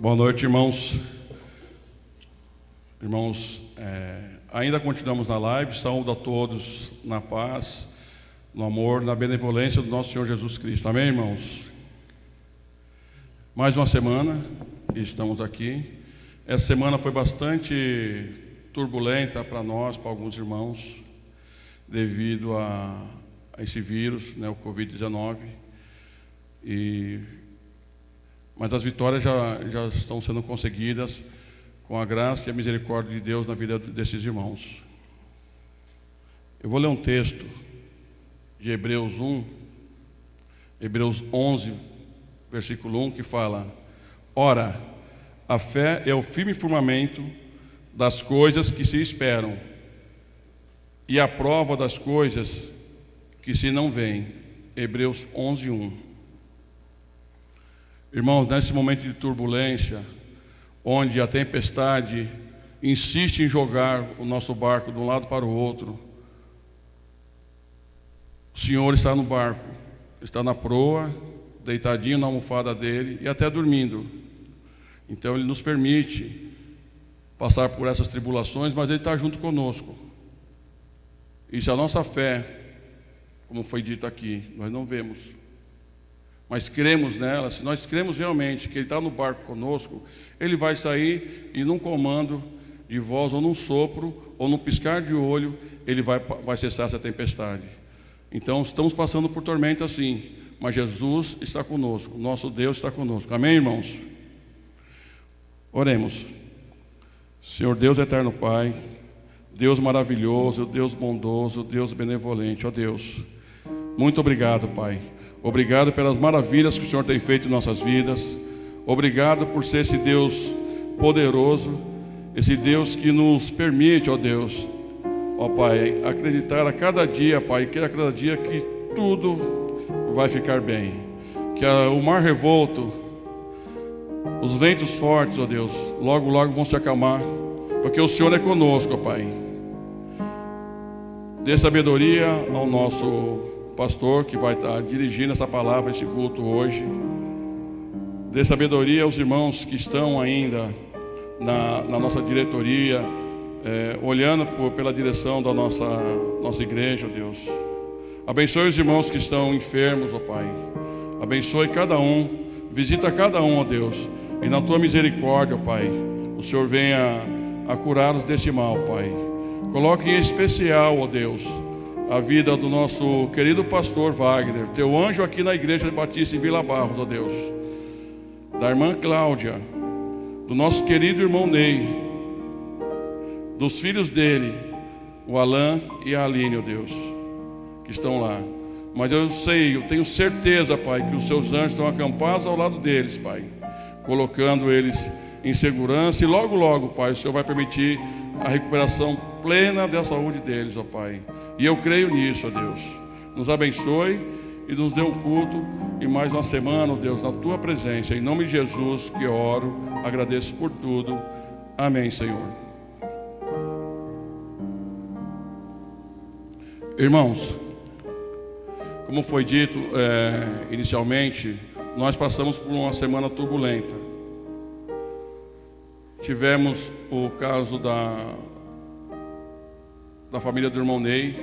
Boa noite, irmãos. Irmãos, ainda continuamos na live. Saúdo a todos na paz, no amor, na benevolência do nosso Senhor Jesus Cristo. Amém, irmãos? Mais uma semana que estamos aqui. Essa semana foi bastante turbulenta para nós, para alguns irmãos, devido a esse vírus, o Covid-19. Mas as vitórias já estão sendo conseguidas com a graça e a misericórdia de Deus na vida desses irmãos. Eu vou ler um texto de Hebreus 11, versículo 1, que fala: Ora, a fé é o firme fundamento das coisas que se esperam e a prova das coisas que se não veem. Hebreus 11, 1. Irmãos, nesse momento de turbulência, onde a tempestade insiste em jogar o nosso barco de um lado para o outro, o Senhor está no barco, está na proa, deitadinho na almofada dele e até dormindo. Então Ele nos permite passar por essas tribulações, mas Ele está junto conosco. E se a nossa fé, como foi dito aqui, nós não vemos, mas cremos nela, se nós cremos realmente que Ele está no barco conosco, Ele vai sair e num comando de voz, ou num sopro, ou num piscar de olho, Ele vai cessar essa tempestade. Então estamos passando por tormenta sim, mas Jesus está conosco, nosso Deus está conosco. Amém, irmãos? Oremos. Senhor Deus eterno Pai, Deus maravilhoso, Deus bondoso, Deus benevolente, ó Deus, muito obrigado, Pai. Obrigado pelas maravilhas que o Senhor tem feito em nossas vidas. Obrigado por ser esse Deus poderoso, esse Deus que nos permite, ó Deus, ó Pai, acreditar a cada dia, Pai, que a cada dia que tudo vai ficar bem. Que o mar revolto, os ventos fortes, ó Deus, logo, logo vão se acalmar, porque o Senhor é conosco, ó Pai. Dê sabedoria ao nosso pastor que vai estar dirigindo essa palavra, esse culto hoje. Dê sabedoria aos irmãos que estão ainda na nossa diretoria, olhando pela direção da nossa igreja, ó Deus. Abençoe os irmãos que estão enfermos, ó Pai. Abençoe cada um, visita cada um, ó Deus. E na Tua misericórdia, ó Pai, o Senhor venha a curá-los desse mal, Pai. Coloque em especial, ó Deus, a vida do nosso querido pastor Wagner, Teu anjo aqui na Igreja Batista em Vila Barros, ó Deus, da irmã Cláudia, do nosso querido irmão Ney, dos filhos dele, o Alan e a Aline, ó Deus, que estão lá. Mas eu tenho certeza, Pai, que os Seus anjos estão acampados ao lado deles, Pai, colocando eles em segurança, e logo, logo, Pai, o Senhor vai permitir a recuperação plena da saúde deles, ó Pai. E eu creio nisso, ó Deus. Nos abençoe e nos dê um culto e mais uma semana, ó Deus, na Tua presença. Em nome de Jesus que eu oro, agradeço por tudo. Amém, Senhor. Irmãos, como foi dito inicialmente, nós passamos por uma semana turbulenta. Tivemos o caso da família do irmão Ney,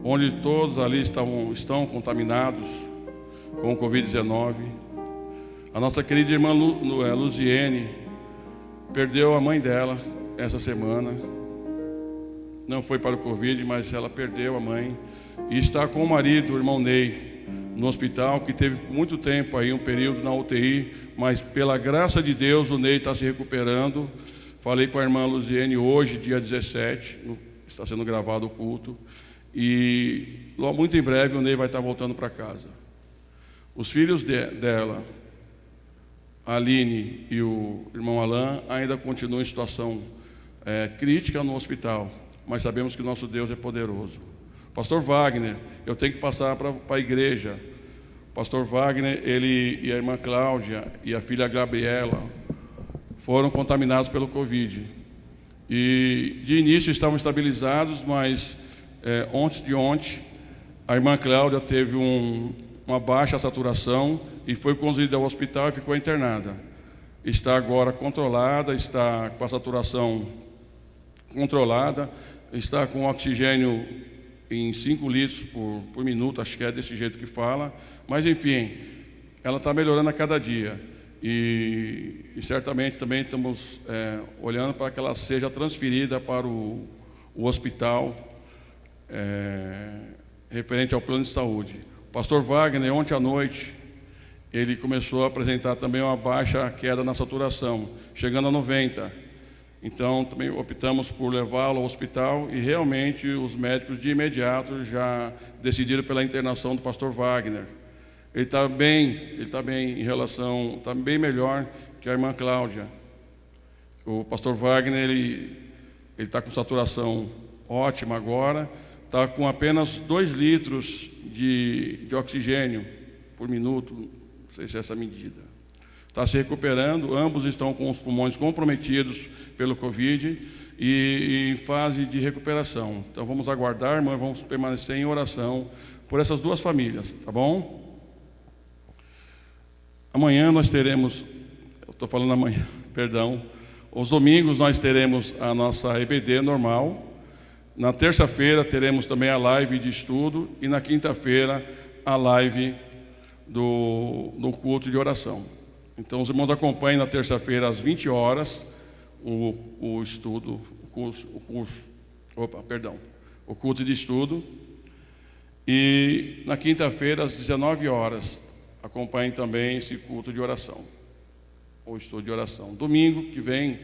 onde todos ali estão contaminados com o Covid-19. A nossa querida irmã Luziene perdeu a mãe dela essa semana. Não foi para o Covid, mas ela perdeu a mãe. E está com o marido, o irmão Ney, no hospital, que teve muito tempo aí, um período na UTI, mas pela graça de Deus o Ney está se recuperando. Falei com a irmã Luziene hoje, dia 17, está sendo gravado o culto, e muito em breve o Ney vai estar voltando para casa. Os filhos dela, a Aline e o irmão Alan, ainda continuam em situação crítica no hospital, mas sabemos que o nosso Deus é poderoso. Pastor Wagner, eu tenho que passar para a igreja. Pastor Wagner, ele e a irmã Cláudia e a filha Gabriela foram contaminados pelo Covid. E de início estavam estabilizados, mas ontem a irmã Cláudia teve uma baixa saturação e foi conduzida ao hospital e ficou internada. está agora controlada, está com a saturação controlada, está com oxigênio em 5 litros por minuto, acho que é desse jeito que fala, mas enfim, ela está melhorando a cada dia. E certamente também estamos olhando para que ela seja transferida para o hospital referente ao plano de saúde. O pastor Wagner, ontem à noite, ele começou a apresentar também uma baixa queda na saturação, chegando a 90. Então, também optamos por levá-lo ao hospital e realmente os médicos de imediato já decidiram pela internação do pastor Wagner. Ele está bem em relação, está bem melhor que a irmã Cláudia. O pastor Wagner, ele está com saturação ótima agora, está com apenas 2 litros de oxigênio por minuto, não sei se é essa medida. Está se recuperando, ambos estão com os pulmões comprometidos pelo Covid e em fase de recuperação. Então vamos aguardar, irmã, vamos permanecer em oração por essas 2 famílias, tá bom? Amanhã nós teremos, eu estou falando amanhã, perdão, os domingos nós teremos a nossa EBD normal, na terça-feira teremos também a live de estudo e na quinta-feira a live do culto de oração. Então os irmãos acompanhem na terça-feira às 20 horas o estudo, o culto de estudo, e na quinta-feira às 19 horas acompanhem também esse culto de oração, ou estudo de oração. Domingo que vem,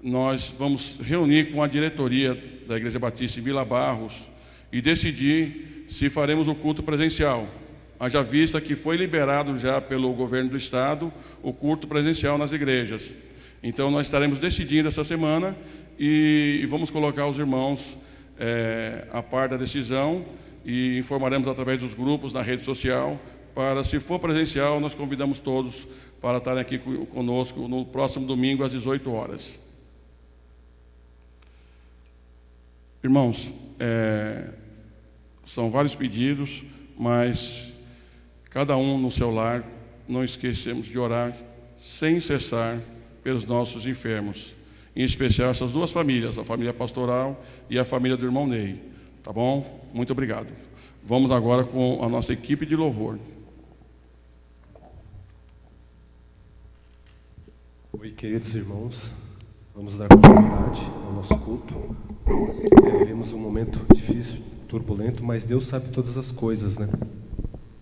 nós vamos reunir com a diretoria da Igreja Batista em Vila Barros e decidir se faremos o culto presencial. Haja vista que foi liberado já pelo governo do estado o culto presencial nas igrejas. Então nós estaremos decidindo essa semana e vamos colocar os irmãos a par da decisão e informaremos através dos grupos na rede social. Para, se for presencial, nós convidamos todos para estarem aqui conosco no próximo domingo às 18 horas. Irmãos, são vários pedidos, mas cada um no seu lar, não esquecemos de orar sem cessar pelos nossos enfermos, em especial essas 2 famílias, a família pastoral e a família do irmão Ney. Tá bom? Muito obrigado. Vamos agora com a nossa equipe de louvor. Oi, queridos irmãos, vamos dar continuidade ao nosso culto. Vivemos um momento difícil, turbulento, mas Deus sabe todas as coisas, né?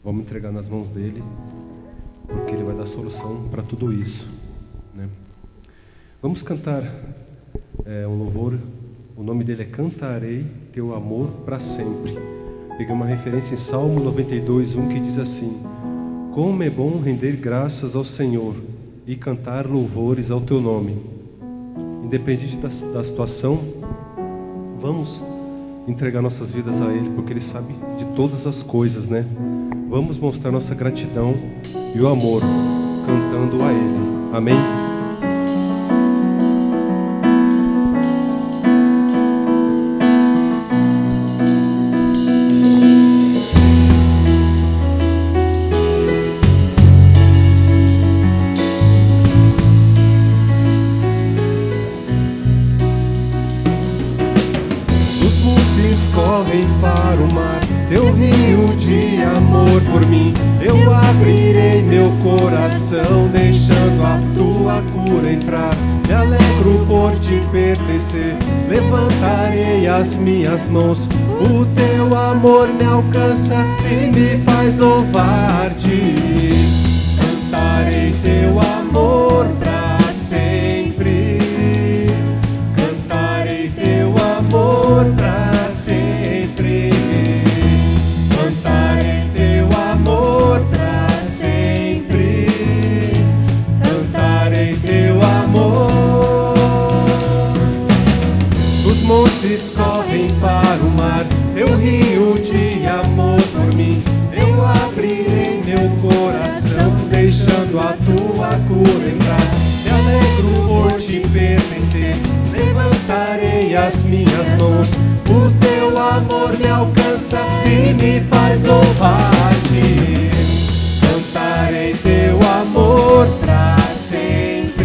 Vamos entregar nas mãos dele, porque ele vai dar solução para tudo isso, né? Vamos cantar um louvor, o nome dele é Cantarei Teu Amor para Sempre. Peguei uma referência em Salmo 92:1 que diz assim: Como é bom render graças ao Senhor e cantar louvores ao Teu nome. Independente da situação, vamos entregar nossas vidas a Ele, porque Ele sabe de todas as coisas, né? Vamos mostrar nossa gratidão e o amor, cantando a Ele. Amém? Correm para o mar, teu rio de amor por mim. Eu abrirei meu coração, deixando a tua cura entrar. Me alegro por te pertencer, levantarei as minhas mãos. O teu amor me alcança e me faz louvar-te. Cantarei teu amor pra sempre. Cantarei teu amor pra sempre. Cantarei teu amor pra sempre. Cantarei teu amor. Os montes correm para o mar, teu rio de amor por mim. Eu abrirei meu coração, deixando a tua cura entrar. Me alegro por te pertencer, levantarei as minhas mãos. O teu amor me alcança e me faz louvar-te. Cantarei teu amor pra sempre.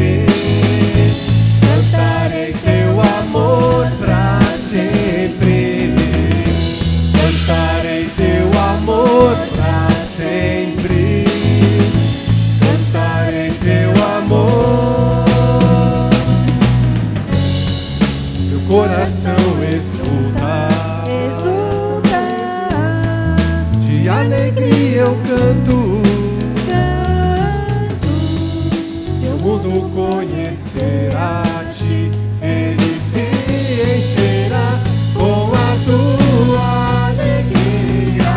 mundo conhecerá-te, ele se encherá com a tua alegria.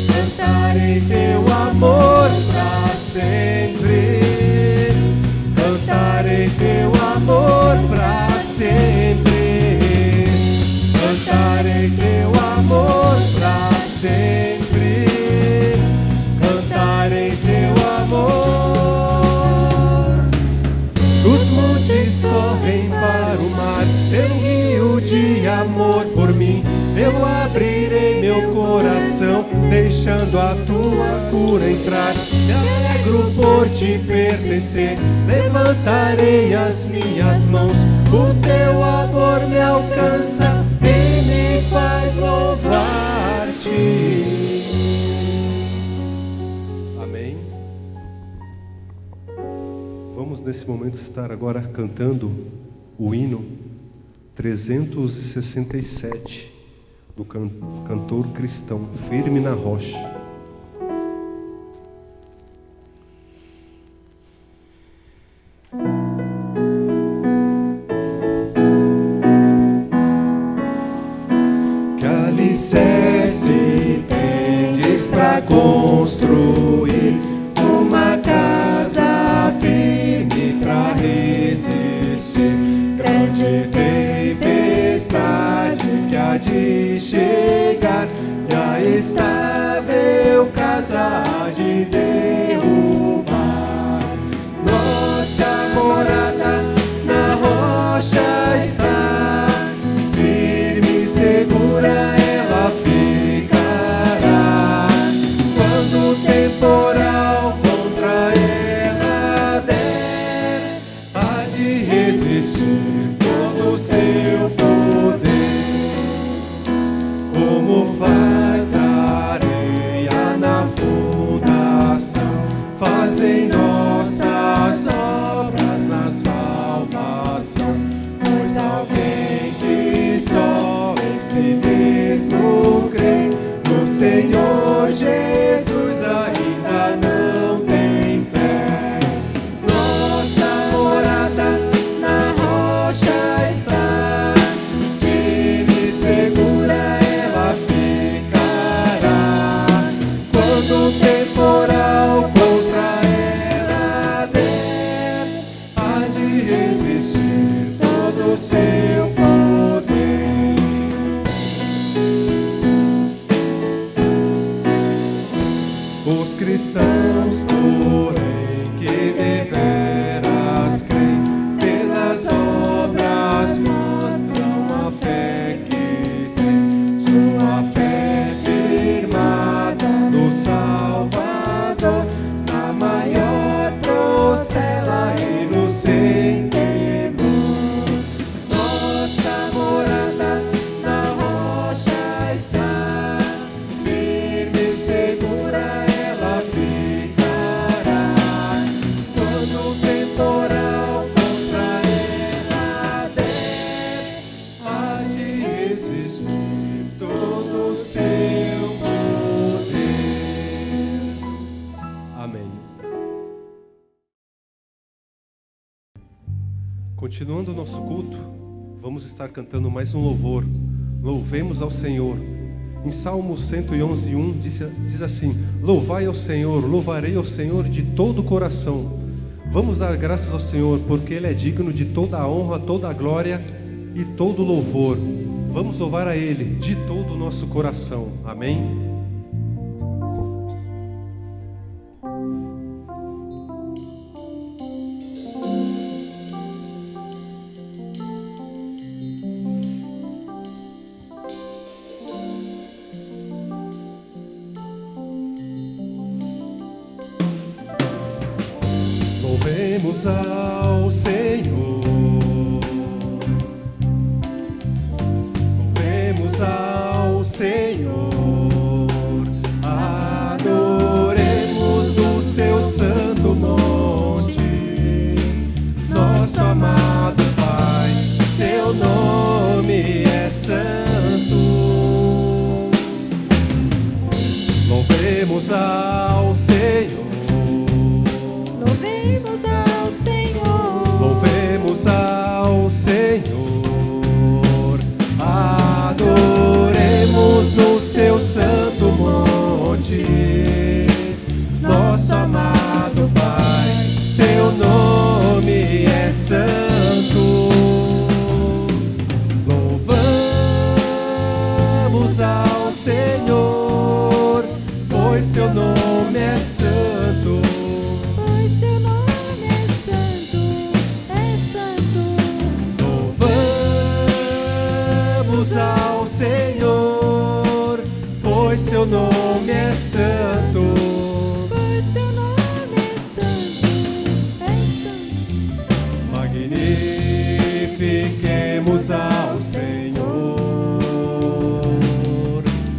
Cantarei teu amor pra sempre, cantarei teu amor pra sempre, cantarei teu amor pra sempre, cantarei teu amor. Dos montes correm para o mar, teu rio de amor por mim. Eu abrirei meu coração, deixando a tua cura entrar. Me alegro por te pertencer, levantarei as minhas mãos. O teu amor me alcança e me faz louvar-te. Amém. Vamos nesse momento estar agora cantando o hino 367 do cantor cristão Firme na Rocha. Que alicerce tendes pra construir uma casa firme pra resistir grande tempestade que há de chegar, e a estável casa há de derrubar. Nossa morada na rocha está, firme e segura ela ficará. Quando o temporal contra ela der, há de resistir todo o seu poder. Como faz a areia na fundação, fazem nossas obras na salvação. Pois alguém que só em si mesmo crê, no Senhor Jesus ainda não tem fé. Nossa morada na rocha está, firme e segura ela ficará. Quando o temporal contra ela der, há de resistir todo o seu poder. Os cristãos, porém, que deveras creem, pelas obras mostram a fé que tem, sua fé firmada no Salvador, na maior procela e no sem temor. Nossa morada na rocha está, firme e segura ela ficará. Quando o temporal contra ela der, há de resistir todo o seu poder. Amém. Continuando o nosso culto, vamos estar cantando mais um louvor. Louvemos ao Senhor. Em Salmo 111:1 diz assim: louvai ao Senhor, louvarei ao Senhor de todo o coração. Vamos dar graças ao Senhor, porque Ele é digno de toda a honra, toda a glória e todo o louvor. Vamos louvar a Ele de todo o nosso coração. Amém? Louvemos ao Senhor, louvemos ao Senhor, adoremos do seu santo monte, nosso amado Pai, seu nome é santo. Louvemos ao Senhor, Louvemos ao seu nome é santo. Pois seu nome é santo, é santo. Magnifiquemos ao Senhor,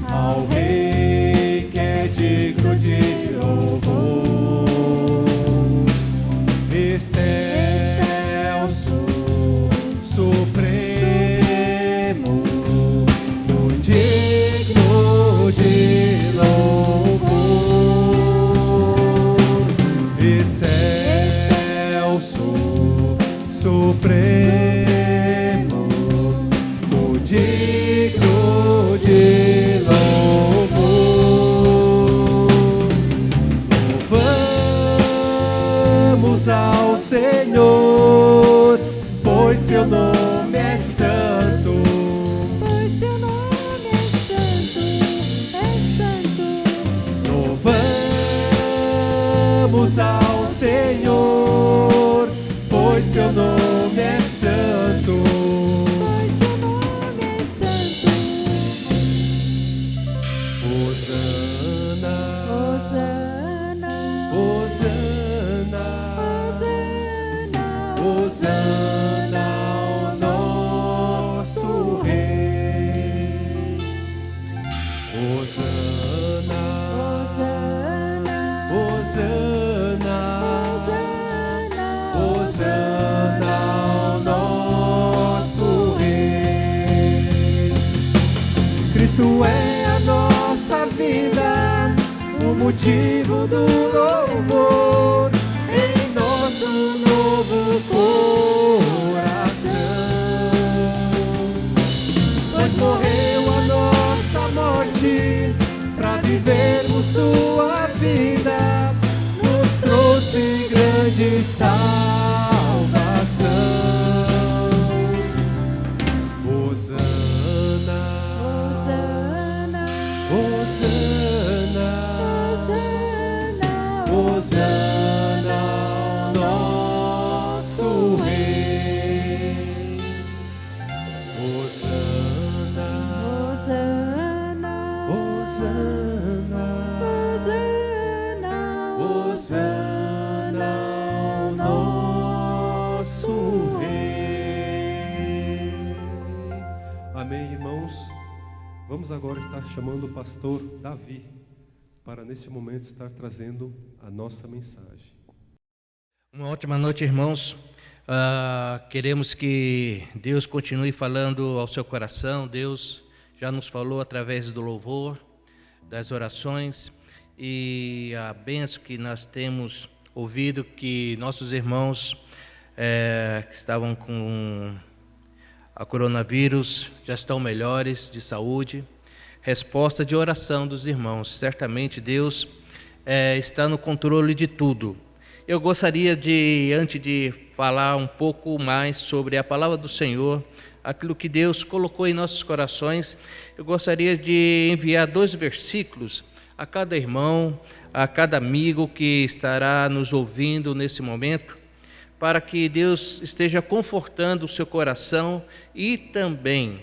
ao Rei que é digno de louvor. Excelso, supremo, digno de louvor. Excelso, supremo, digno de louvor. Louvamos ao Senhor, pois seu nome é santo. Pois seu nome é santo, é santo. Louvamos ao Senhor, pois seu nome é santo. Pois seu nome é santo. Hosana, Hosana, Hosana, Hosana ao nosso Rei. Hosana, Hosana, Hosana, Hosana ao nosso Rei. Cristo é a nossa vida, o motivo do louvor em nosso novo coração. Pois morreu a nossa morte para vivermos sua vida, nos trouxe grande salvação. Hosana, Hosana, Hosana, Hosana ao nosso Rei. Hosana, Hosana, Hosana, Hosana ao nosso Rei. Amém, irmãos? Vamos agora estar chamando o pastor Davi para neste momento estar trazendo a nossa mensagem. Uma ótima noite, irmãos. Queremos que Deus continue falando ao seu coração. Deus já nos falou através do louvor, das orações e a bênção que nós temos ouvido, que nossos irmãos que estavam com a coronavírus já estão melhores de saúde. Resposta de oração dos irmãos. Certamente Deus está no controle de tudo. Eu gostaria de, antes de falar um pouco mais sobre a palavra do Senhor, aquilo que Deus colocou em nossos corações, eu gostaria de enviar 2 versículos a cada irmão, a cada amigo que estará nos ouvindo nesse momento, para que Deus esteja confortando o seu coração e também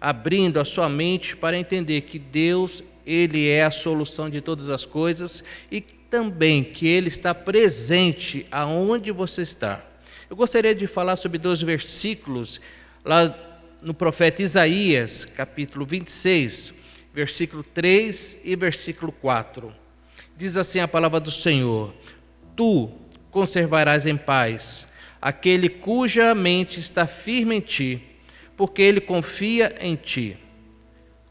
abrindo a sua mente para entender que Deus, Ele é a solução de todas as coisas e também que Ele está presente aonde você está. Eu gostaria de falar sobre 2 versículos lá no profeta Isaías, capítulo 26, versículo 3 e versículo 4. Diz assim a palavra do Senhor: Tu conservarás em paz aquele cuja mente está firme em ti, porque ele confia em ti.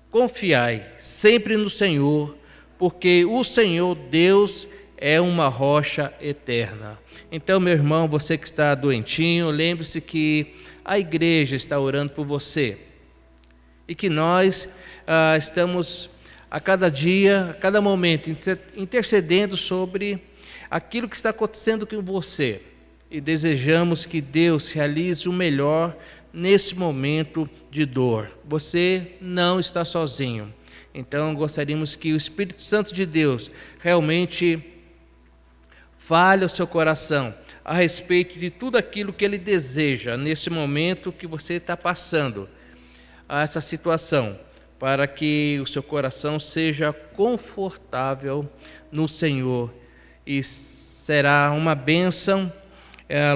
Confiai sempre no Senhor, porque o Senhor Deus é uma rocha eterna. Então, meu irmão, você que está doentinho, lembre-se que a igreja está orando por você e que nós estamos a cada dia, a cada momento, intercedendo sobre aquilo que está acontecendo com você e desejamos que Deus realize o melhor nesse momento de dor. Você não está sozinho. Então, gostaríamos que o Espírito Santo de Deus realmente fale ao seu coração a respeito de tudo aquilo que Ele deseja nesse momento que você está passando, a essa situação, para que o seu coração seja confortável no Senhor, e será uma bênção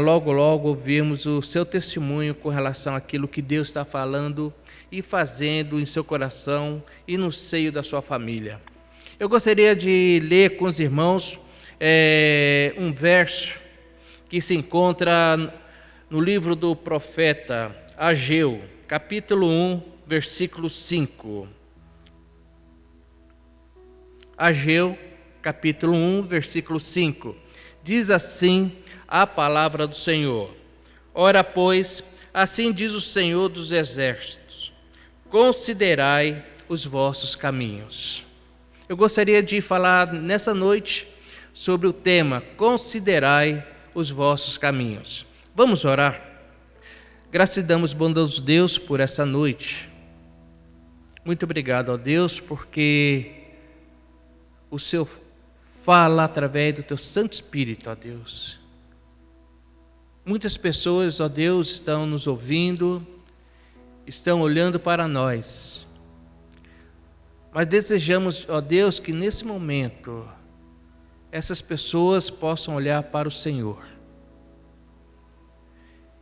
logo logo ouvirmos o seu testemunho com relação àquilo que Deus está falando e fazendo em seu coração e no seio da sua família. Eu gostaria de ler com os irmãos um verso que se encontra no livro do profeta Ageu, capítulo 1, versículo 5. Ageu, capítulo 1, versículo 5. Diz assim a palavra do Senhor: Ora, pois, assim diz o Senhor dos Exércitos: considerai os vossos caminhos. Eu gostaria de falar nessa noite sobre o tema considerai os vossos caminhos. Vamos orar? Graças e damos, bondoso Deus, por essa noite. Muito obrigado, ó Deus, porque o Senhor fala através do Teu Santo Espírito, ó Deus. Muitas pessoas, ó Deus, estão nos ouvindo, estão olhando para nós. Mas desejamos, ó Deus, que nesse momento essas pessoas possam olhar para o Senhor.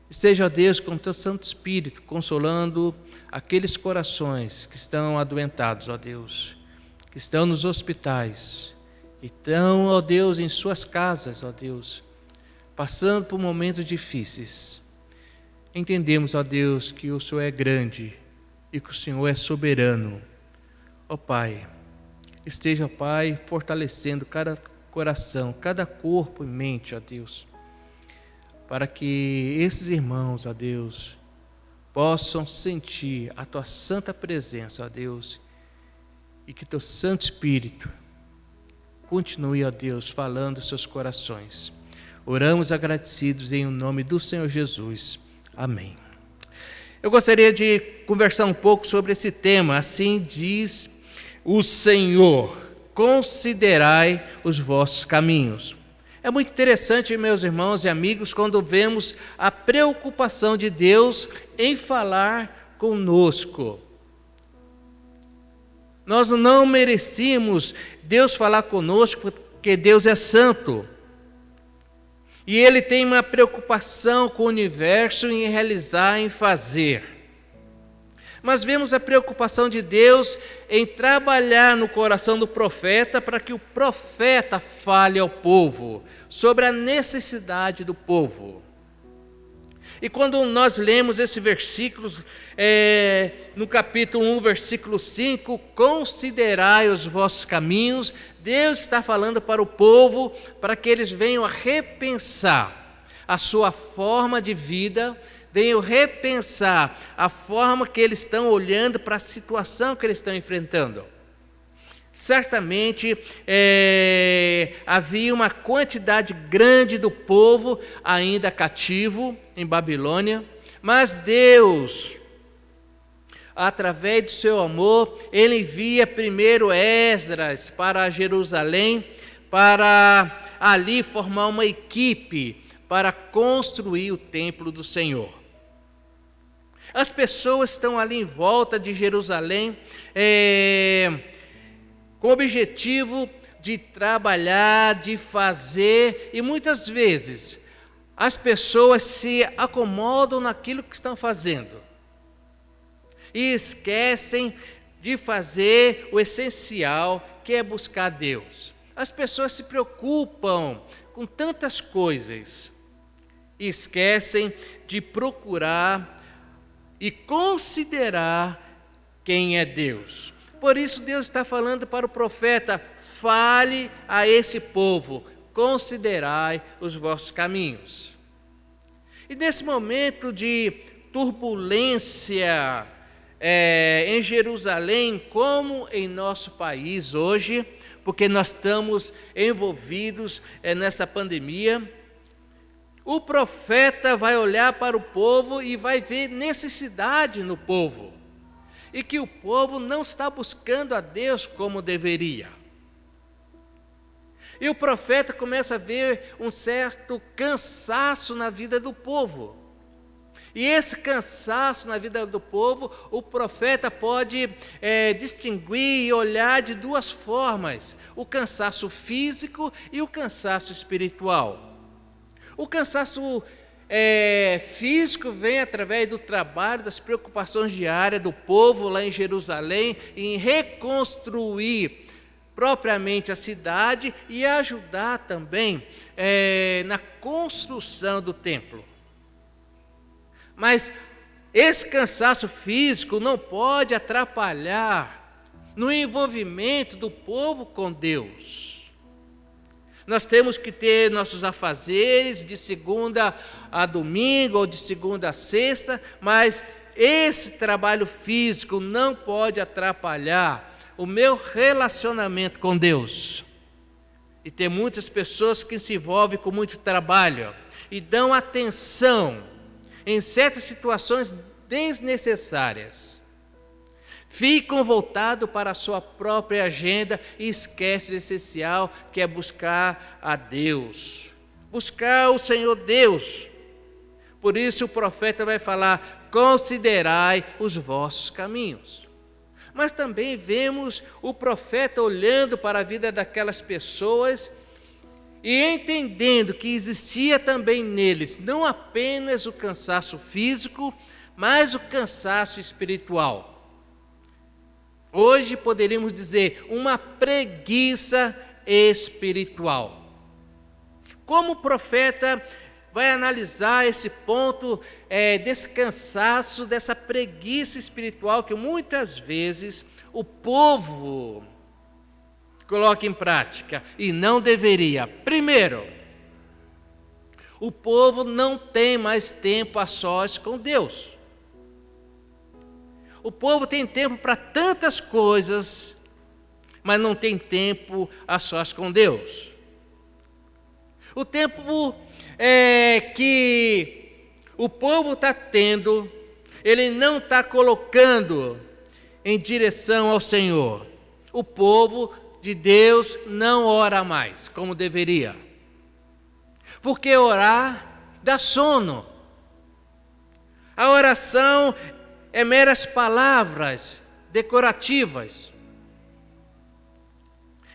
Esteja, ó Deus, com o Teu Santo Espírito, consolando aqueles corações que estão adoentados, ó Deus, que estão nos hospitais, e estão, ó Deus, em suas casas, ó Deus, passando por momentos difíceis. Entendemos, ó Deus, que o Senhor é grande e que o Senhor é soberano. Ó Pai, esteja, ó Pai, fortalecendo cada coração, cada corpo e mente, ó Deus, para que esses irmãos, ó Deus, possam sentir a Tua santa presença, ó Deus, e que Teu Santo Espírito continue, ó Deus, falando aos seus corações. Oramos agradecidos em nome do Senhor Jesus. Amém. Eu gostaria de conversar um pouco sobre esse tema. Assim diz o Senhor: considerai os vossos caminhos. É muito interessante, meus irmãos e amigos, quando vemos a preocupação de Deus em falar conosco. Nós não merecíamos Deus falar conosco, porque Deus é santo. E Ele tem uma preocupação com o universo em realizar, em fazer. Mas vemos a preocupação de Deus em trabalhar no coração do profeta para que o profeta fale ao povo sobre a necessidade do povo. E quando nós lemos esse versículo, no capítulo 1, versículo 5, considerai os vossos caminhos, Deus está falando para o povo, para que eles venham a repensar a sua forma de vida, venham repensar a forma que eles estão olhando para a situação que eles estão enfrentando. Certamente havia uma quantidade grande do povo ainda cativo em Babilônia, mas Deus, através do seu amor, Ele envia primeiro Esdras para Jerusalém, para ali formar uma equipe para construir o templo do Senhor. As pessoas estão ali em volta de Jerusalém, com o objetivo de trabalhar, de fazer, e muitas vezes as pessoas se acomodam naquilo que estão fazendo e esquecem de fazer o essencial, que é buscar Deus. As pessoas se preocupam com tantas coisas e esquecem de procurar e considerar quem é Deus. Por isso Deus está falando para o profeta: fale a esse povo, considerai os vossos caminhos. E nesse momento de turbulência em Jerusalém, como em nosso país hoje, porque nós estamos envolvidos nessa pandemia, o profeta vai olhar para o povo e vai ver necessidade no povo, e que o povo não está buscando a Deus como deveria. E o profeta começa a ver um certo cansaço na vida do povo. E esse cansaço na vida do povo, o profeta pode distinguir e olhar de duas formas: o cansaço físico e o cansaço espiritual. O cansaço físico vem através do trabalho, das preocupações diárias do povo lá em Jerusalém, em reconstruir propriamente a cidade e ajudar também na construção do templo. Mas esse cansaço físico não pode atrapalhar no envolvimento do povo com Deus. Nós temos que ter nossos afazeres de segunda a domingo ou de segunda a sexta, mas esse trabalho físico não pode atrapalhar o meu relacionamento com Deus. E tem muitas pessoas que se envolvem com muito trabalho e dão atenção em certas situações desnecessárias. Ficam voltados para a sua própria agenda e esquecem o essencial, que é buscar a Deus, buscar o Senhor Deus. Por isso o profeta vai falar: considerai os vossos caminhos. Mas também vemos o profeta olhando para a vida daquelas pessoas e entendendo que existia também neles não apenas o cansaço físico, mas o cansaço espiritual. Hoje poderíamos dizer uma preguiça espiritual. Como o profeta vai analisar esse ponto desse cansaço, dessa preguiça espiritual que muitas vezes o povo coloca em prática e não deveria? Primeiro, o povo não tem mais tempo a sós com Deus. O povo tem tempo para tantas coisas, mas não tem tempo a sós com Deus. O tempo que o povo está tendo, ele não está colocando em direção ao Senhor. O povo de Deus não ora mais como deveria, porque orar dá sono. A oração é meras palavras decorativas,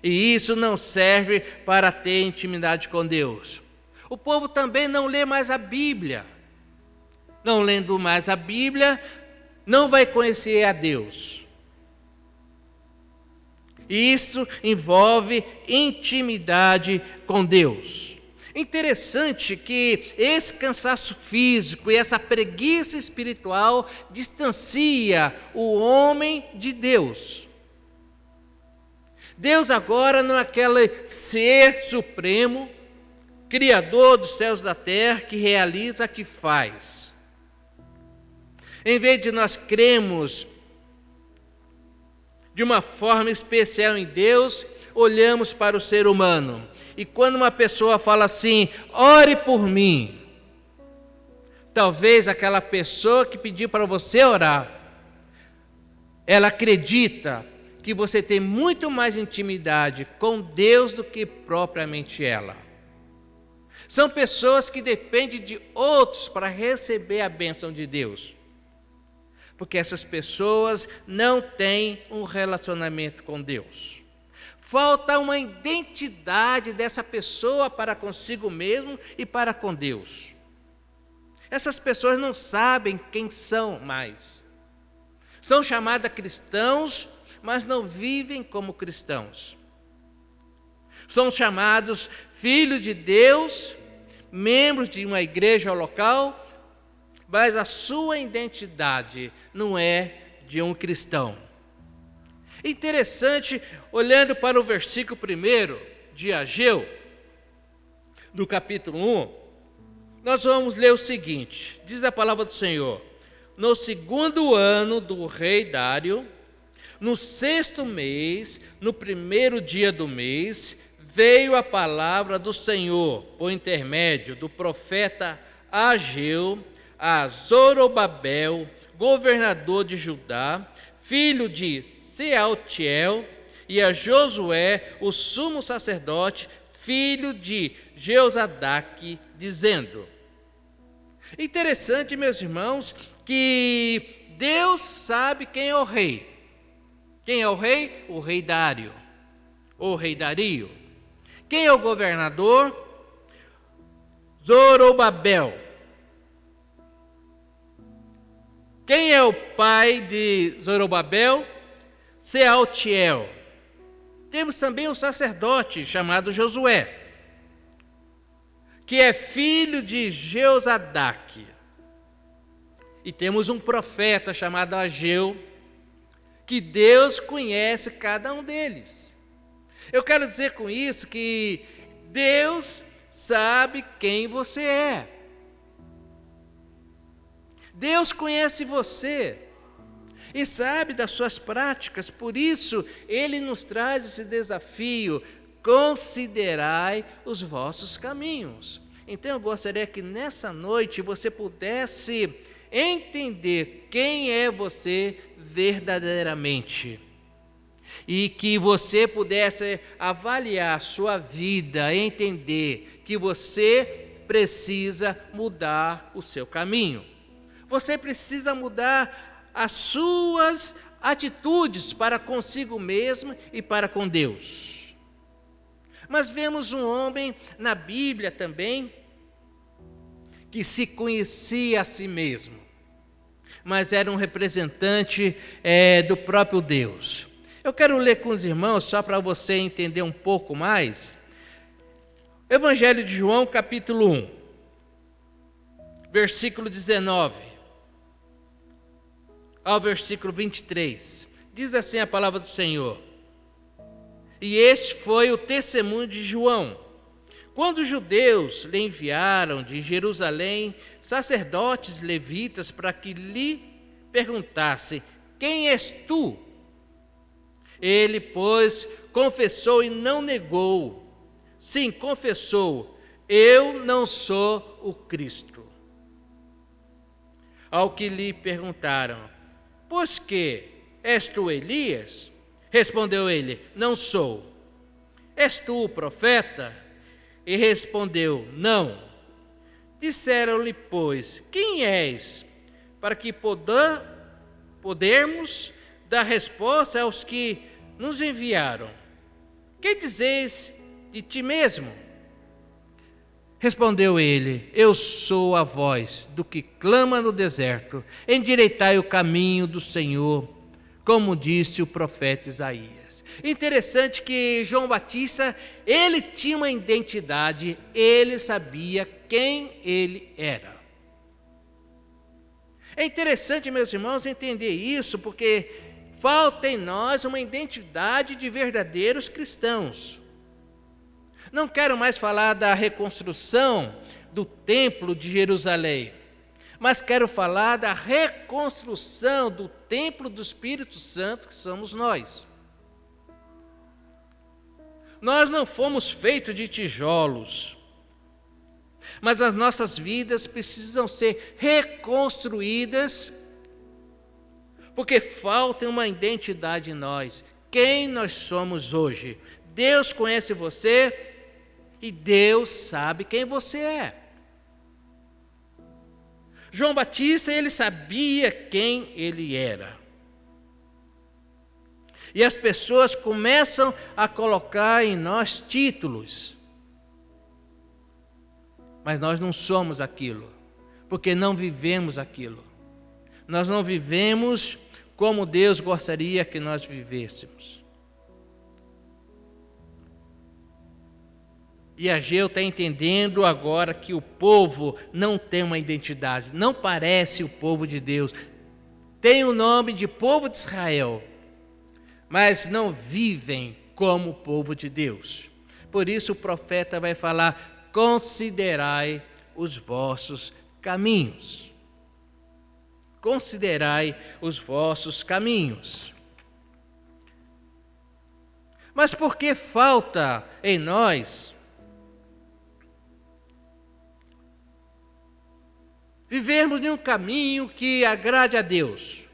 e isso não serve para ter intimidade com Deus. O povo também não lê mais a Bíblia. Não lendo mais a Bíblia, não vai conhecer a Deus. E isso envolve intimidade com Deus. Interessante que esse cansaço físico e essa preguiça espiritual distancia o homem de Deus. Deus agora não é aquele ser supremo, criador dos céus e da terra, que realiza, que faz. Em vez de nós cremos de uma forma especial em Deus, olhamos para o ser humano. E quando uma pessoa fala assim: ore por mim, talvez aquela pessoa que pediu para você orar, ela acredita que você tem muito mais intimidade com Deus do que propriamente ela. São pessoas que dependem de outros para receber a bênção de Deus, porque essas pessoas não têm um relacionamento com Deus. Falta uma identidade dessa pessoa para consigo mesmo e para com Deus. Essas pessoas não sabem quem são mais. São chamadas cristãos, mas não vivem como cristãos. São chamados filhos de Deus, membros de uma igreja local, mas a sua identidade não é de um cristão. Interessante, olhando para o versículo 1 de Ageu, do capítulo 1, nós vamos ler o seguinte: diz a palavra do Senhor: no 2º ano do rei Dário, no 6º mês, no 1º dia do mês, veio a palavra do Senhor, por intermédio do profeta Ageu, a Zorobabel, governador de Judá, filho de Sealtiel, e a Josué, o sumo sacerdote, filho de Jeozadaque, dizendo: Interessante, meus irmãos, que Deus sabe quem é o rei. Quem é o rei? O rei Dário, ou rei Dario. Quem é o governador? Zorobabel. Quem é o pai de Zorobabel? Sealtiel. Temos também um sacerdote chamado Josué, que é filho de Jeozadaque. E temos um profeta chamado Ageu, que Deus conhece cada um deles. Eu quero dizer com isso que Deus sabe quem você é. Deus conhece você e sabe das suas práticas, por isso Ele nos traz esse desafio: considerai os vossos caminhos. Então eu gostaria que nessa noite você pudesse entender quem é você verdadeiramente, e que você pudesse avaliar a sua vida, entender que você precisa mudar o seu caminho. Você precisa mudar as suas atitudes para consigo mesmo e para com Deus. Mas vemos um homem na Bíblia também que se conhecia a si mesmo, mas era um representante do próprio Deus. Eu quero ler com os irmãos, só para você entender um pouco mais, Evangelho de João, capítulo 1, versículo 19 ao versículo 23. Diz assim a palavra do Senhor: e este foi o testemunho de João, quando os judeus lhe enviaram de Jerusalém sacerdotes levitas para que lhe perguntassem: quem és tu? Ele, pois, confessou e não negou. Sim, confessou: eu não sou o Cristo. Ao que lhe perguntaram: pois que és tu Elias? Respondeu ele: não sou. És tu o profeta? E respondeu: não. Disseram-lhe, pois: quem és? Para que podermos dar resposta aos que nos enviaram. Que dizeis de ti mesmo? Respondeu ele: eu sou a voz do que clama no deserto, endireitai o caminho do Senhor, como disse o profeta Isaías. Interessante que João Batista, ele tinha uma identidade, ele sabia quem ele era. É interessante, meus irmãos, entender isso, porque falta em nós uma identidade de verdadeiros cristãos. Não quero mais falar da reconstrução do templo de Jerusalém, mas quero falar da reconstrução do templo do Espírito Santo, que somos nós. Nós não fomos feitos de tijolos, mas as nossas vidas precisam ser reconstruídas, porque falta uma identidade em nós. Quem nós somos hoje? Deus conhece você e Deus sabe quem você é. João Batista, ele sabia quem ele era. E as pessoas começam a colocar em nós títulos. Mas nós não somos aquilo, porque não vivemos aquilo. Nós não vivemos como Deus gostaria que nós vivêssemos. E Ageu está entendendo agora que o povo não tem uma identidade, não parece o povo de Deus. Tem o nome de povo de Israel, mas não vivem como o povo de Deus. Por isso o profeta vai falar: considerai os vossos caminhos. Considerai os vossos caminhos. Mas por que falta em nós vivermos em um caminho que agrade a Deus?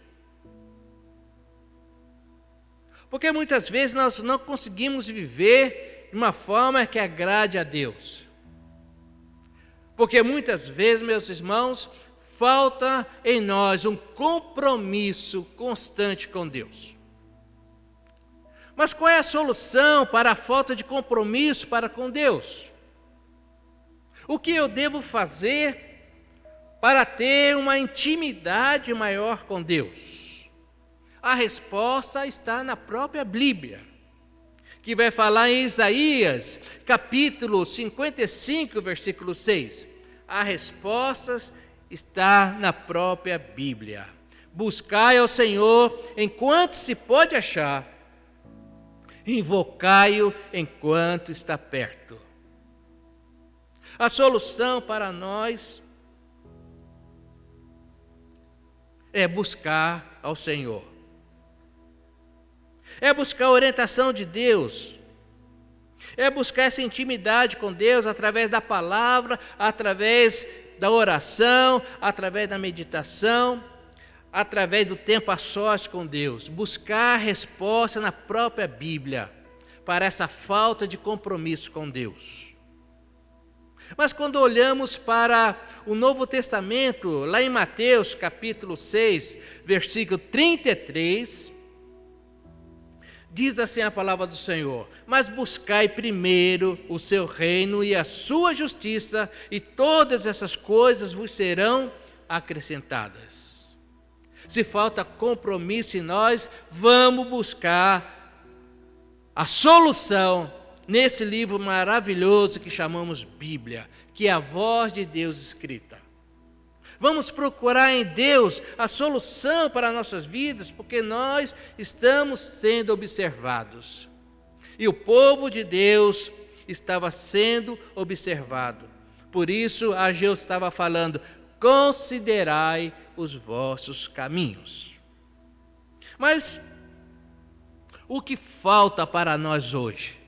Porque muitas vezes nós não conseguimos viver de uma forma que agrade a Deus. Porque muitas vezes, meus irmãos, falta em nós um compromisso constante com Deus. Mas qual é a solução para a falta de compromisso para com Deus? O que eu devo fazer para ter uma intimidade maior com Deus? A resposta está na própria Bíblia, que vai falar em Isaías, capítulo 55, versículo 6. A resposta está na própria Bíblia. Buscai ao Senhor enquanto se pode achar, invocai-o enquanto está perto. A solução para nós é buscar ao Senhor. É buscar a orientação de Deus. É buscar essa intimidade com Deus através da palavra, através da oração, através da meditação, através do tempo a sós com Deus. Buscar resposta na própria Bíblia para essa falta de compromisso com Deus. Mas quando olhamos para o Novo Testamento, lá em Mateus capítulo 6, versículo 33, diz assim a palavra do Senhor: mas buscai primeiro o seu reino e a sua justiça, e todas essas coisas vos serão acrescentadas. Se falta compromisso em nós, vamos buscar a solução nesse livro maravilhoso que chamamos Bíblia, que é a voz de Deus escrita. Vamos procurar em Deus a solução para nossas vidas, porque nós estamos sendo observados. E o povo de Deus estava sendo observado. Por isso, Ageu estava falando: considerai os vossos caminhos. Mas o que falta para nós hoje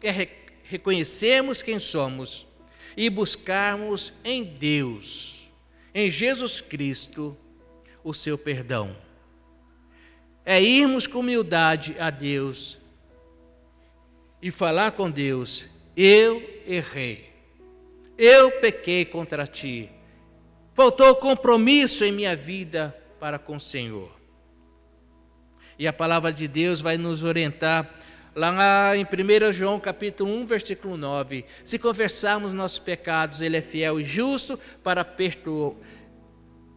é reconhecermos quem somos e buscarmos em Deus, em Jesus Cristo, o seu perdão. É irmos com humildade a Deus e falar com Deus: eu errei, eu pequei contra ti, faltou compromisso em minha vida para com o Senhor. E a palavra de Deus vai nos orientar lá em 1 João capítulo 1, versículo 9. Se confessarmos nossos pecados, Ele é fiel e justo para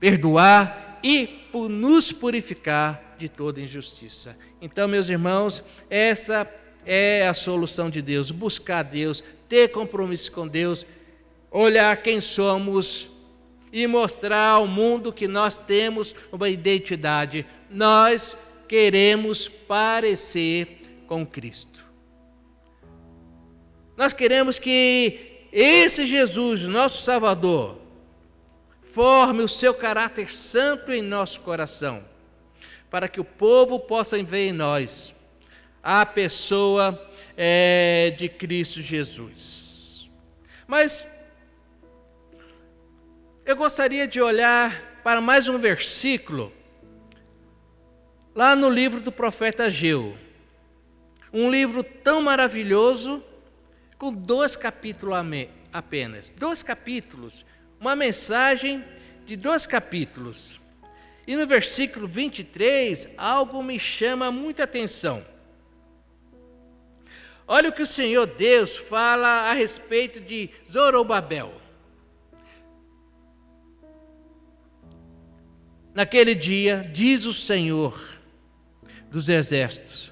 perdoar e por nos purificar de toda injustiça. Então, meus irmãos, essa é a solução de Deus: buscar Deus, ter compromisso com Deus, olhar quem somos e mostrar ao mundo que nós temos uma identidade. Nós queremos parecer com Cristo. Nós queremos que esse Jesus, nosso Salvador, forme o seu caráter santo em nosso coração, para que o povo possa ver em nós a pessoa de Cristo Jesus. Mas eu gostaria de olhar para mais um versículo, lá no livro do profeta Ageu. Um livro tão maravilhoso, com 2 capítulos apenas. 2 capítulos, uma mensagem de 2 capítulos. E no versículo 23, algo me chama muita atenção. Olha o que o Senhor Deus fala a respeito de Zorobabel. Naquele dia, diz o Senhor dos exércitos: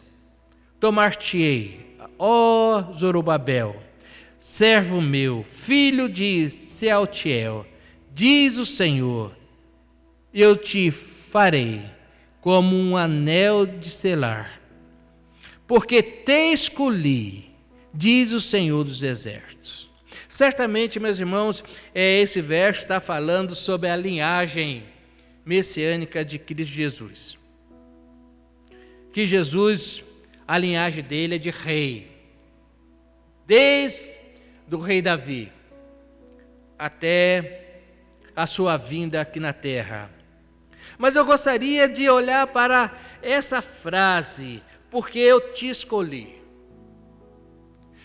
tomar-te-ei, ó Zorobabel, servo meu, filho de Sealtiel, diz o Senhor, eu te farei como um anel de selar, porque te escolhi, diz o Senhor dos exércitos. Certamente, meus irmãos, esse verso está falando sobre a linhagem messiânica de Cristo Jesus. Que Jesus, a linhagem dele é de rei, desde o rei Davi até a sua vinda aqui na terra. Mas eu gostaria de olhar para essa frase: porque eu te escolhi.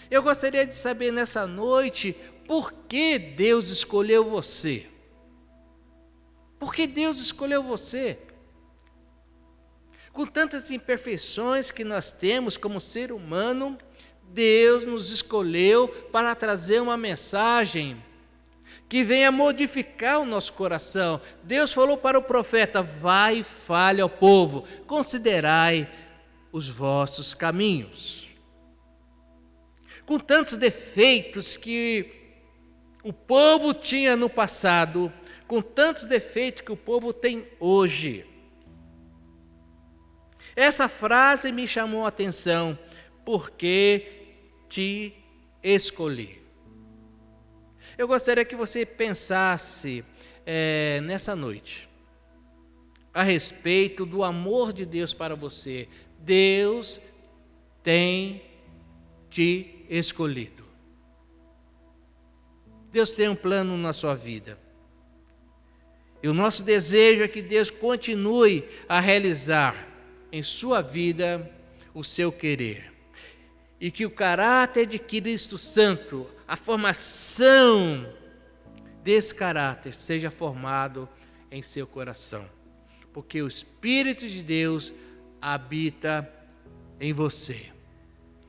Eu gostaria de saber nessa noite por que Deus escolheu você. Por que Deus escolheu você? Com tantas imperfeições que nós temos como ser humano, Deus nos escolheu para trazer uma mensagem que venha modificar o nosso coração. Deus falou para o profeta: vai e fale ao povo, considerai os vossos caminhos. Com tantos defeitos que o povo tinha no passado, com tantos defeitos que o povo tem hoje. Essa frase me chamou a atenção, porque te escolhi. Eu gostaria que você pensasse nessa noite a respeito do amor de Deus para você. Deus tem te escolhido. Deus tem um plano na sua vida. E o nosso desejo é que Deus continue a realizar em sua vida o seu querer. E que o caráter de Cristo Santo, a formação desse caráter, seja formado em seu coração. Porque o Espírito de Deus habita em você.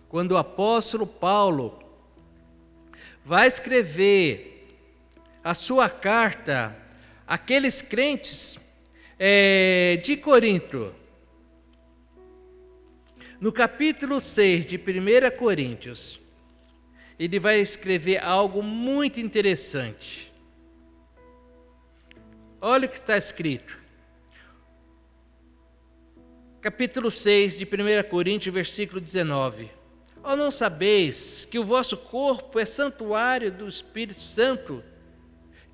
Quando o apóstolo Paulo vai escrever a sua carta àqueles crentes de Corinto, no capítulo 6 de 1 Coríntios, ele vai escrever algo muito interessante. Olha o que está escrito. Capítulo 6 de 1 Coríntios, versículo 19. Ou não sabeis que o vosso corpo é santuário do Espírito Santo,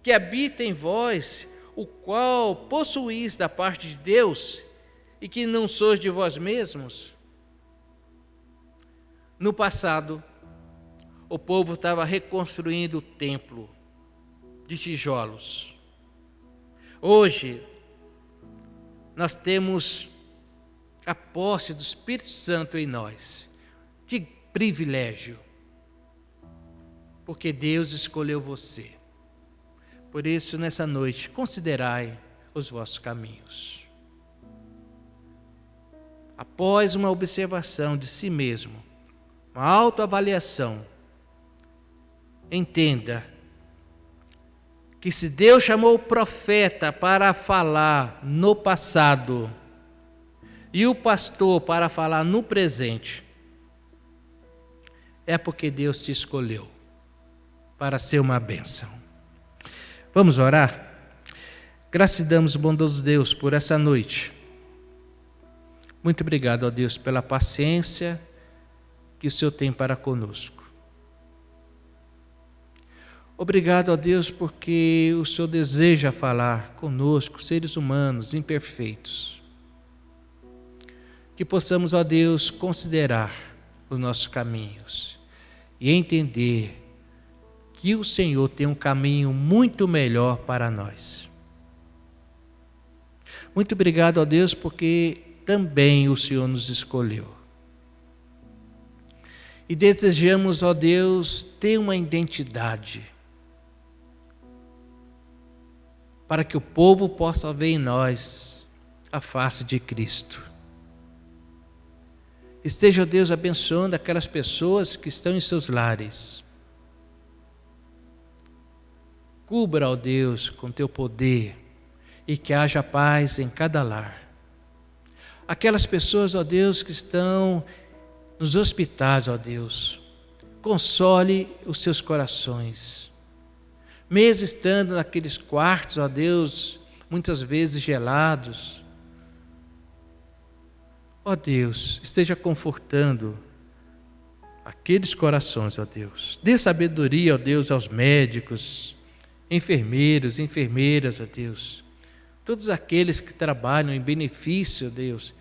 que habita em vós, o qual possuís da parte de Deus, e que não sois de vós mesmos? No passado, o povo estava reconstruindo o templo de tijolos. Hoje, nós temos a posse do Espírito Santo em nós. Que privilégio! Porque Deus escolheu você. Por isso, nessa noite, considerai os vossos caminhos. Após uma observação de si mesmo, uma autoavaliação, entenda que se Deus chamou o profeta para falar no passado e o pastor para falar no presente, é porque Deus te escolheu para ser uma bênção. Vamos orar? Graças e damos, bondoso Deus, por essa noite. Muito obrigado, ó Deus, pela paciência que o Senhor tem para conosco. Obrigado, ó Deus, porque o Senhor deseja falar conosco, seres humanos imperfeitos. Que possamos, ó Deus, considerar os nossos caminhos e entender que o Senhor tem um caminho muito melhor para nós. Muito obrigado, ó Deus, porque também o Senhor nos escolheu. E desejamos, ó Deus, ter uma identidade, para que o povo possa ver em nós a face de Cristo. Esteja, ó Deus, abençoando aquelas pessoas que estão em seus lares. Cubra, ó Deus, com teu poder e que haja paz em cada lar. Aquelas pessoas, ó Deus, que estão nos hospitais, ó Deus, console os seus corações. Mesmo estando naqueles quartos, ó Deus, muitas vezes gelados, ó Deus, esteja confortando aqueles corações, ó Deus. Dê sabedoria, ó Deus, aos médicos, enfermeiros, enfermeiras, ó Deus. Todos aqueles que trabalham em benefício, ó Deus,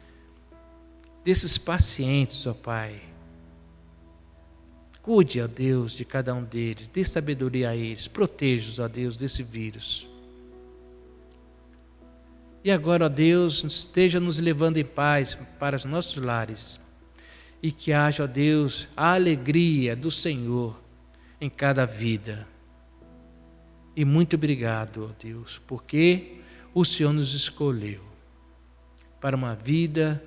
desses pacientes, ó Pai. Cuide, ó Deus, de cada um deles, dê sabedoria a eles, proteja-os, ó Deus, desse vírus. E agora, ó Deus, esteja nos levando em paz para os nossos lares e que haja, ó Deus, a alegria do Senhor em cada vida. E muito obrigado, ó Deus, porque o Senhor nos escolheu para uma vida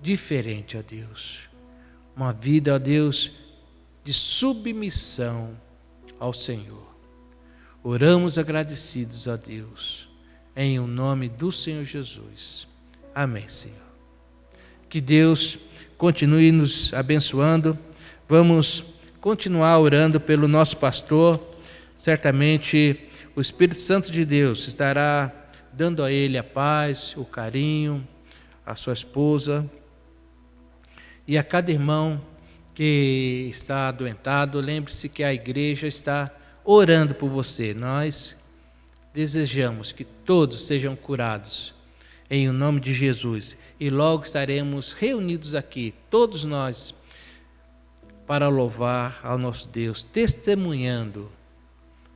diferente, ó Deus. Uma vida, ó Deus, de submissão ao Senhor. Oramos agradecidos a Deus, em o nome do Senhor Jesus. Amém, Senhor. Que Deus continue nos abençoando. Vamos continuar orando pelo nosso pastor. Certamente o Espírito Santo de Deus estará dando a ele a paz, o carinho, a sua esposa e a cada irmão que está adoentado. Lembre-se que a igreja está orando por você. Nós desejamos que todos sejam curados em o nome de Jesus e logo estaremos reunidos aqui, todos nós, para louvar ao nosso Deus, testemunhando,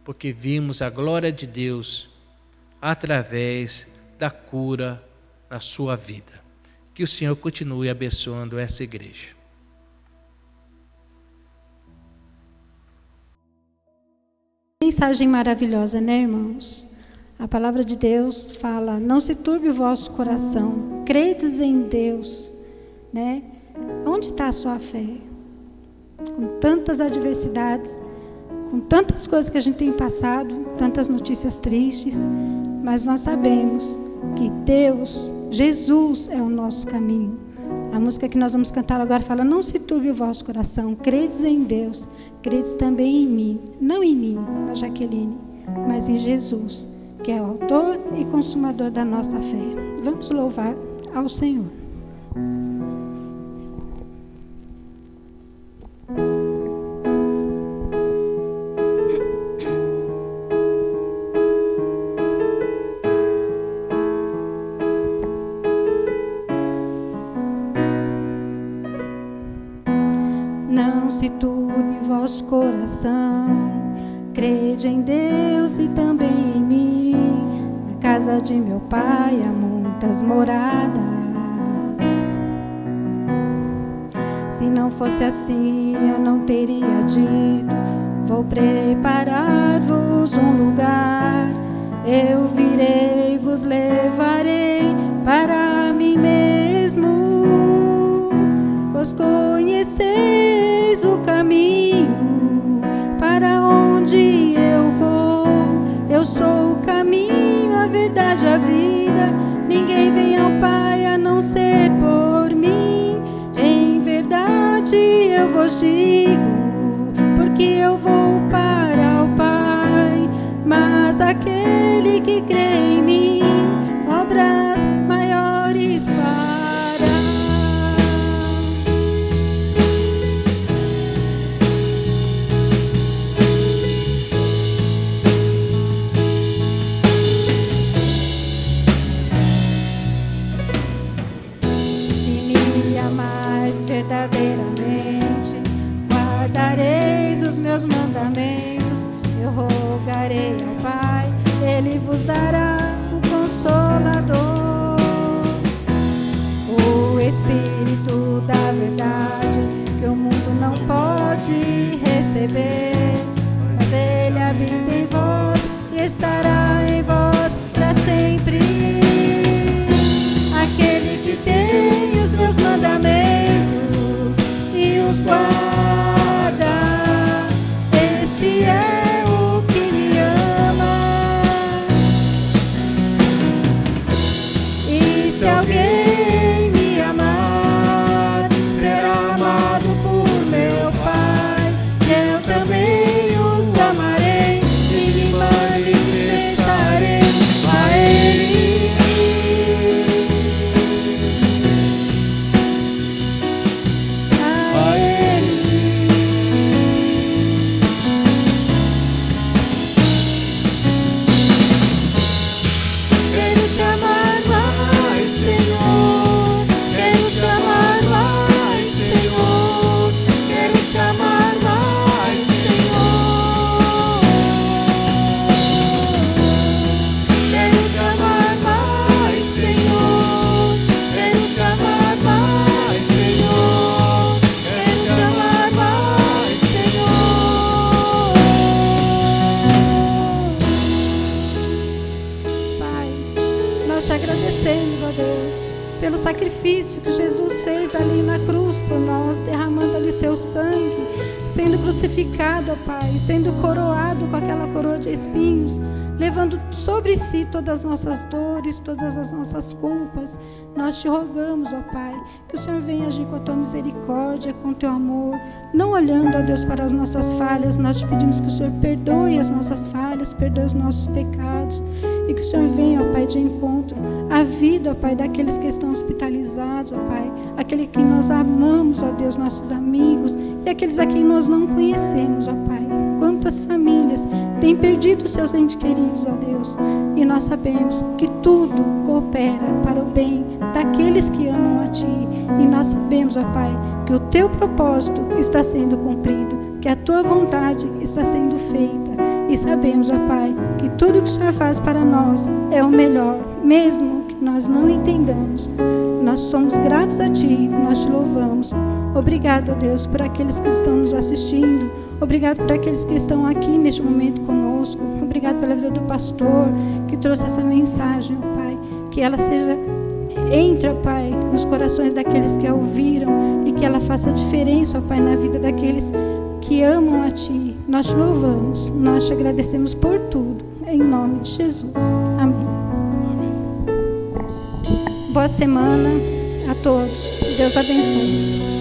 porque vimos a glória de Deus através da cura na sua vida. Que o Senhor continue abençoando essa igreja. Mensagem maravilhosa, né, irmãos? A palavra de Deus fala: não se turbe o vosso coração, credes em Deus, né? Onde está a sua fé? Com tantas adversidades, com tantas coisas que a gente tem passado, tantas notícias tristes, mas nós sabemos que Deus, Jesus é o nosso caminho. A música que nós vamos cantar agora fala: não se turbe o vosso coração, credes em Deus, credes também em mim, não em mim, da Jaqueline, mas em Jesus, que é o autor e consumador da nossa fé. Vamos louvar ao Senhor. Não se turbe vosso coração, crede em Deus e também em mim. Na casa de meu Pai há muitas moradas. Se não fosse assim, eu não teria dito: vou preparar-vos um lugar. Eu virei, vos levarei para mim mesmo. Vós conheceis o caminho para onde eu vou. Eu sou o caminho, a verdade, a vida. Ninguém vem ao Pai a não ser por mim. Em verdade eu vos digo, porque eu vou para o Pai. Mas aquele que crê em mim, obras maiores fará. Verdadeiramente guardareis os meus mandamentos. Eu rogarei ao Pai, Ele vos dará o Consolador, o Espírito da verdade, que o mundo não pode receber, mas Ele habita em vós e estará em vós para sempre. Aquele que tem os meus mandamentos e os guarda, esse é o que me ama. E se alguém me amar, será amado por meu Pai. Eu também os amarei e me manifestarei a Ele. Quero te amar mais, Senhor. nós te agradecemos, ó Deus, pelo sacrifício que Jesus fez ali na cruz por nós, derramando ali seu sangue, sendo crucificado, ó Pai, sendo coroado com aquela coroa de espinhos, levando sobre si todas as nossas dores, todas as nossas culpas. Nós te rogamos, ó Pai, que o Senhor venha agir com a tua misericórdia, com o teu amor, não olhando, ó Deus, para as nossas falhas. Nós te pedimos que o Senhor perdoe as nossas falhas, perdoe os nossos pecados, e que o Senhor venha, ó Pai, de encontro à vida, ó Pai, daqueles que estão hospitalizados, ó Pai, aquele que nós amamos, ó Deus, nossos amigos, e aqueles a quem nós não conhecemos, ó Pai. Quantas famílias têm perdido seus entes queridos, ó Deus, e nós sabemos que tudo coopera para o bem daqueles que amam a Ti, e nós sabemos, ó Pai, que o Teu propósito está sendo cumprido, que a Tua vontade está sendo feita, e sabemos, ó Pai, que tudo que o Senhor faz para nós é o melhor, mesmo que nós não entendamos. Nós somos gratos a Ti, nós Te louvamos. Obrigado, ó Deus, por aqueles que estão nos assistindo. Obrigado por aqueles que estão aqui neste momento conosco. Obrigado pela vida do pastor que trouxe essa mensagem, ó Pai. Que ela seja, entre, ó Pai, nos corações daqueles que a ouviram, e que ela faça diferença, ó Pai, na vida daqueles que amam a Ti. Nós Te louvamos, nós Te agradecemos por tudo. Em nome de Jesus. Amém. Boa semana a todos. Deus abençoe.